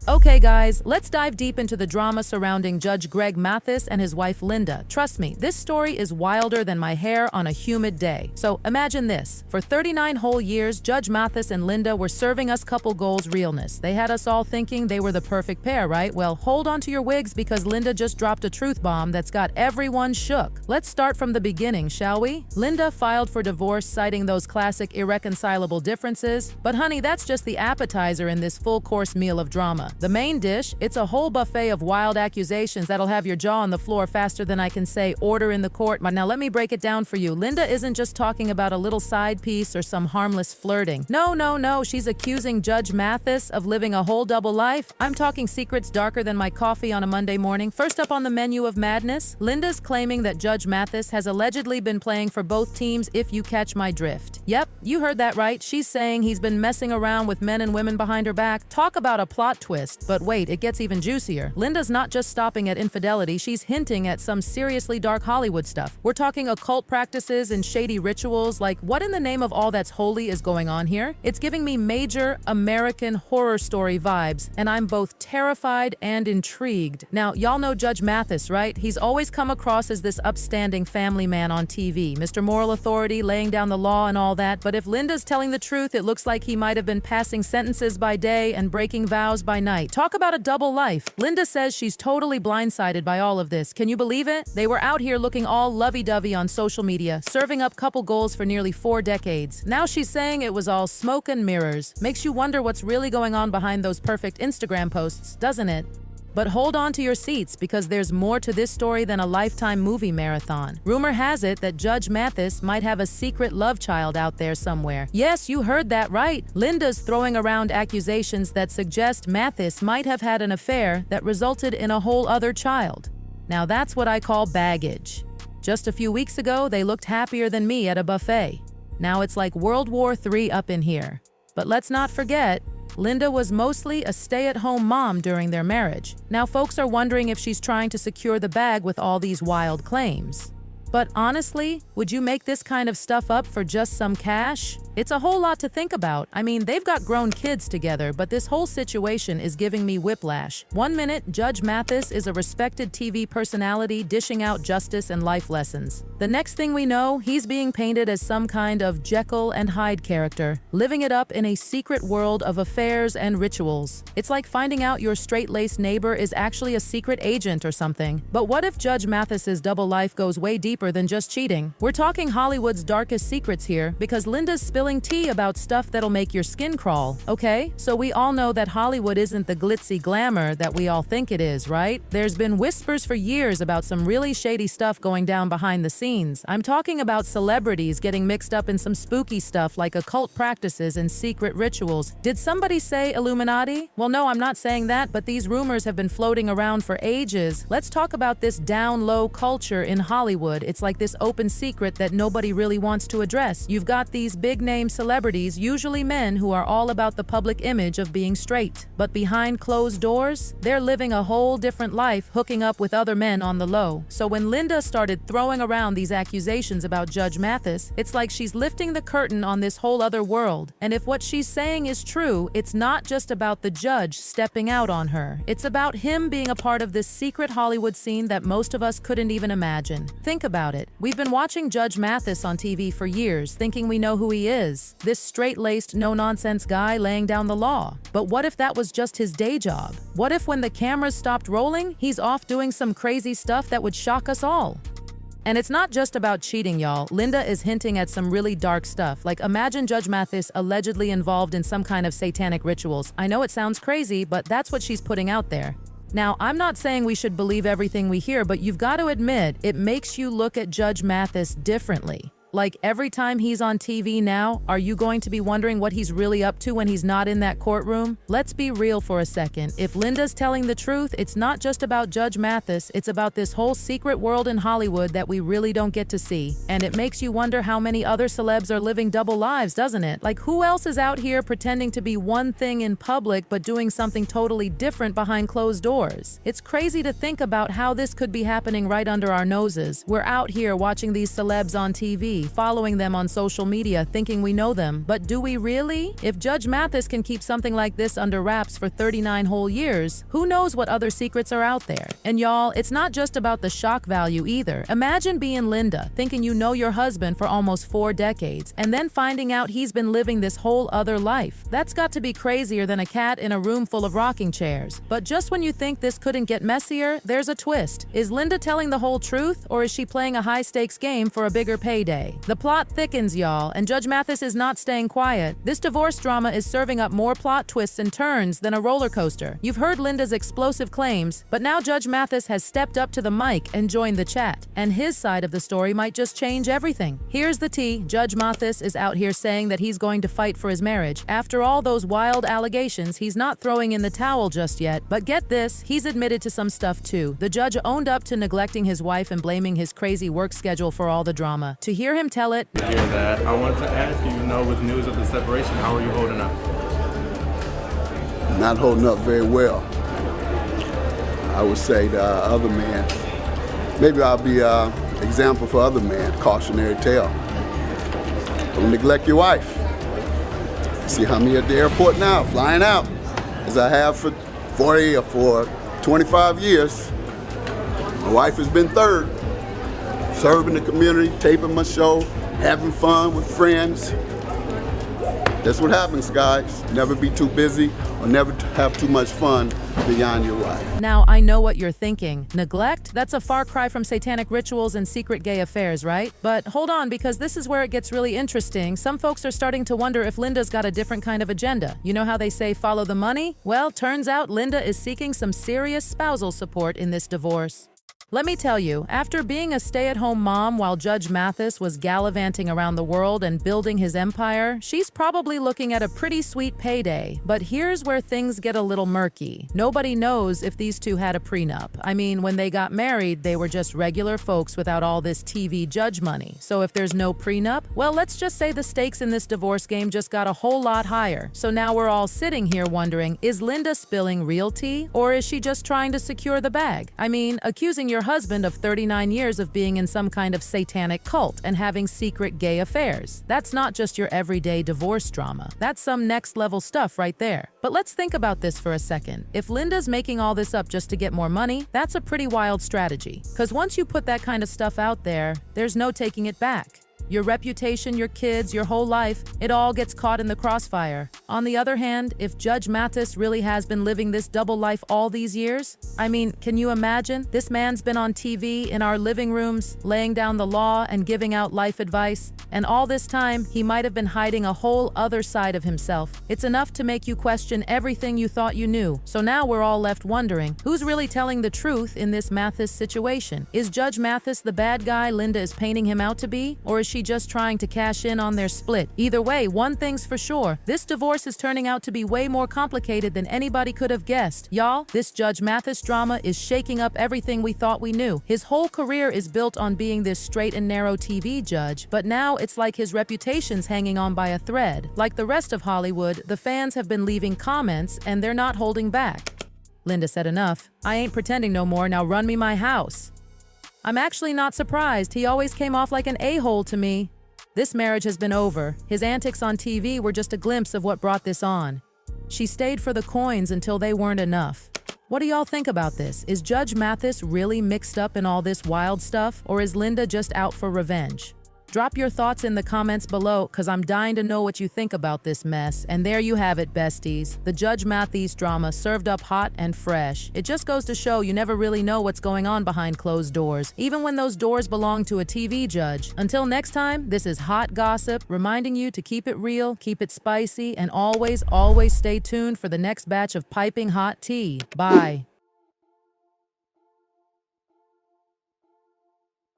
Okay guys, let's dive deep into the drama surrounding Judge Greg Mathis and his wife Linda. Trust me, this story is wilder than my hair on a humid day. So imagine this. For 39 whole years, Judge Mathis and Linda were serving us couple goals realness. They had us all thinking they were the perfect pair, right? Well, hold on to your wigs because Linda just dropped a truth bomb that's got everyone shook. Let's start from the beginning, shall we? Linda filed for divorce citing those classic irreconcilable differences. But honey, that's just the appetizer in this full-course meal of drama. The main dish, it's a whole buffet of wild accusations that'll have your jaw on the floor faster than I can say order in the court. But now let me break it down for you. Linda isn't just talking about a little side piece or some harmless flirting. No, she's accusing Judge Mathis of living a whole double life. I'm talking secrets darker than my coffee on a Monday morning. First up on the menu of madness, Linda's claiming that Judge Mathis has allegedly been playing for both teams, if you catch my drift. Yep, you heard that right. She's saying he's been messing around with men and women behind her back. Talk about a plot twist. But wait, it gets even juicier. Linda's not just stopping at infidelity, she's hinting at some seriously dark Hollywood stuff. We're talking occult practices and shady rituals. Like, what in the name of all that's holy is going on here? It's giving me major American horror story vibes, and I'm both terrified and intrigued. Now, y'all know Judge Mathis, right? He's always come across as this upstanding family man on TV, Mr. Moral Authority, laying down the law and all that. But if Linda's telling the truth, it looks like he might have been passing sentences by day and breaking vows by night. Talk about a double life. Linda says she's totally blindsided by all of this. Can you believe it? They were out here looking all lovey-dovey on social media, serving up couple goals for nearly 4 decades. Now she's saying it was all smoke and mirrors. Makes you wonder what's really going on behind those perfect Instagram posts, doesn't it? But hold on to your seats because there's more to this story than a Lifetime movie marathon. Rumor has it that Judge Mathis might have a secret love child out there somewhere. Yes, you heard that right. Linda's throwing around accusations that suggest Mathis might have had an affair that resulted in a whole other child. Now that's what I call baggage. Just a few weeks ago, they looked happier than me at a buffet. Now it's like World War III up in here. But let's not forget, Linda was mostly a stay-at-home mom during their marriage. Now folks are wondering if she's trying to secure the bag with all these wild claims. But honestly, would you make this kind of stuff up for just some cash? It's a whole lot to think about. I mean, they've got grown kids together, but this whole situation is giving me whiplash. One minute, Judge Mathis is a respected TV personality dishing out justice and life lessons. The next thing we know, he's being painted as some kind of Jekyll and Hyde character, living it up in a secret world of affairs and rituals. It's like finding out your straight-laced neighbor is actually a secret agent or something. But what if Judge Mathis's double life goes way deeper than just cheating? We're talking Hollywood's darkest secrets here, because Linda's spilling tea about stuff that'll make your skin crawl, okay? So we all know that Hollywood isn't the glitzy glamour that we all think it is, right? There's been whispers for years about some really shady stuff going down behind the scenes. I'm talking about celebrities getting mixed up in some spooky stuff like occult practices and secret rituals. Did somebody say Illuminati? Well, no, I'm not saying that, but these rumors have been floating around for ages. Let's talk about this down-low culture in Hollywood. It's like this open secret that nobody really wants to address. You've got these big-name celebrities, usually men, who are all about the public image of being straight. But behind closed doors, they're living a whole different life, hooking up with other men on the low. So when Linda started throwing around these accusations about Judge Mathis, it's like she's lifting the curtain on this whole other world. And if what she's saying is true, it's not just about the judge stepping out on her. It's about him being a part of this secret Hollywood scene that most of us couldn't even imagine. Think about it. We've been watching Judge Mathis on TV for years, thinking we know who he is. This straight-laced, no-nonsense guy laying down the law. But what if that was just his day job? What if when the cameras stopped rolling, he's off doing some crazy stuff that would shock us all? And it's not just about cheating, y'all. Linda is hinting at some really dark stuff. Like, imagine Judge Mathis allegedly involved in some kind of satanic rituals. I know it sounds crazy, but that's what she's putting out there. Now, I'm not saying we should believe everything we hear, but you've got to admit, it makes you look at Judge Mathis differently. Like, every time he's on TV now, are you going to be wondering what he's really up to when he's not in that courtroom? Let's be real for a second. If Linda's telling the truth, it's not just about Judge Mathis, it's about this whole secret world in Hollywood that we really don't get to see. And it makes you wonder how many other celebs are living double lives, doesn't it? Like, who else is out here pretending to be one thing in public but doing something totally different behind closed doors? It's crazy to think about how this could be happening right under our noses. We're out here watching these celebs on TV, see, following them on social media, thinking we know them. But do we really? If Judge Mathis can keep something like this under wraps for 39 whole years, who knows what other secrets are out there? And y'all, it's not just about the shock value either. Imagine being Linda, thinking you know your husband for almost 4 decades, and then finding out he's been living this whole other life. That's got to be crazier than a cat in a room full of rocking chairs. But just when you think this couldn't get messier, there's a twist. Is Linda telling the whole truth, or is she playing a high-stakes game for a bigger payday? The plot thickens, y'all, and Judge Mathis is not staying quiet. This divorce drama is serving up more plot twists and turns than a roller coaster. You've heard Linda's explosive claims, but now Judge Mathis has stepped up to the mic and joined the chat, and his side of the story might just change everything. Here's the tea. Judge Mathis is out here saying that he's going to fight for his marriage. After all those wild allegations, he's not throwing in the towel just yet. But get this, he's admitted to some stuff too. The judge owned up to neglecting his wife and blaming his crazy work schedule for all the drama. To hear him tell it, I hear that. I wanted to ask you, with news of the separation, how are you holding up? Not holding up very well. I would say the other man, maybe I'll be an example for other men, cautionary tale. Don't neglect your wife. See how many at the airport now, flying out, as I have for 40 or for 25 years. My wife has been third, serving the community, taping my show, having fun with friends. That's what happens, guys. Never be too busy or never have too much fun beyond your wife. Now, I know what you're thinking. Neglect? That's a far cry from satanic rituals and secret gay affairs, right? But hold on, because this is where it gets really interesting. Some folks are starting to wonder if Linda's got a different kind of agenda. You know how they say follow the money? Well, turns out Linda is seeking some serious spousal support in this divorce. Let me tell you, after being a stay-at-home mom while Judge Mathis was gallivanting around the world and building his empire, she's probably looking at a pretty sweet payday. But here's where things get a little murky. Nobody knows if these two had a prenup. I mean, when they got married, they were just regular folks without all this TV judge money. So if there's no prenup, well, let's just say the stakes in this divorce game just got a whole lot higher. So now we're all sitting here wondering, is Linda spilling real tea, or is she just trying to secure the bag? I mean, accusing your husband of 39 years of being in some kind of satanic cult and having secret gay affairs. That's not just your everyday divorce drama. That's some next level stuff right there. But let's think about this for a second. If Linda's making all this up just to get more money, that's a pretty wild strategy. Because once you put that kind of stuff out there, there's no taking it back. Your reputation, your kids, your whole life, it all gets caught in the crossfire. On the other hand, if Judge Mathis really has been living this double life all these years, I mean, can you imagine? This man's been on TV in our living rooms, laying down the law and giving out life advice. And all this time, he might have been hiding a whole other side of himself. It's enough to make you question everything you thought you knew. So now we're all left wondering, who's really telling the truth in this Mathis situation? Is Judge Mathis the bad guy Linda is painting him out to be? Or is she just trying to cash in on their split? Either way, one thing's for sure. This divorce is turning out to be way more complicated than anybody could have guessed. Y'all, this Judge Mathis drama is shaking up everything we thought we knew. His whole career is built on being this straight and narrow TV judge, but now it's like his reputation's hanging on by a thread. Like the rest of Hollywood, the fans have been leaving comments and they're not holding back. Linda said enough. I ain't pretending no more, now run me my house. I'm actually not surprised. He always came off like an a-hole to me. This marriage has been over. His antics on TV were just a glimpse of what brought this on. She stayed for the coins until they weren't enough. What do y'all think about this? Is Judge Mathis really mixed up in all this wild stuff, or is Linda just out for revenge? Drop your thoughts in the comments below, cause I'm dying to know what you think about this mess. And there you have it, besties. The Judge Mathis drama served up hot and fresh. It just goes to show you never really know what's going on behind closed doors, even when those doors belong to a TV judge. Until next time, this is Hot Gossip, reminding you to keep it real, keep it spicy, and always, always stay tuned for the next batch of piping hot tea. Bye.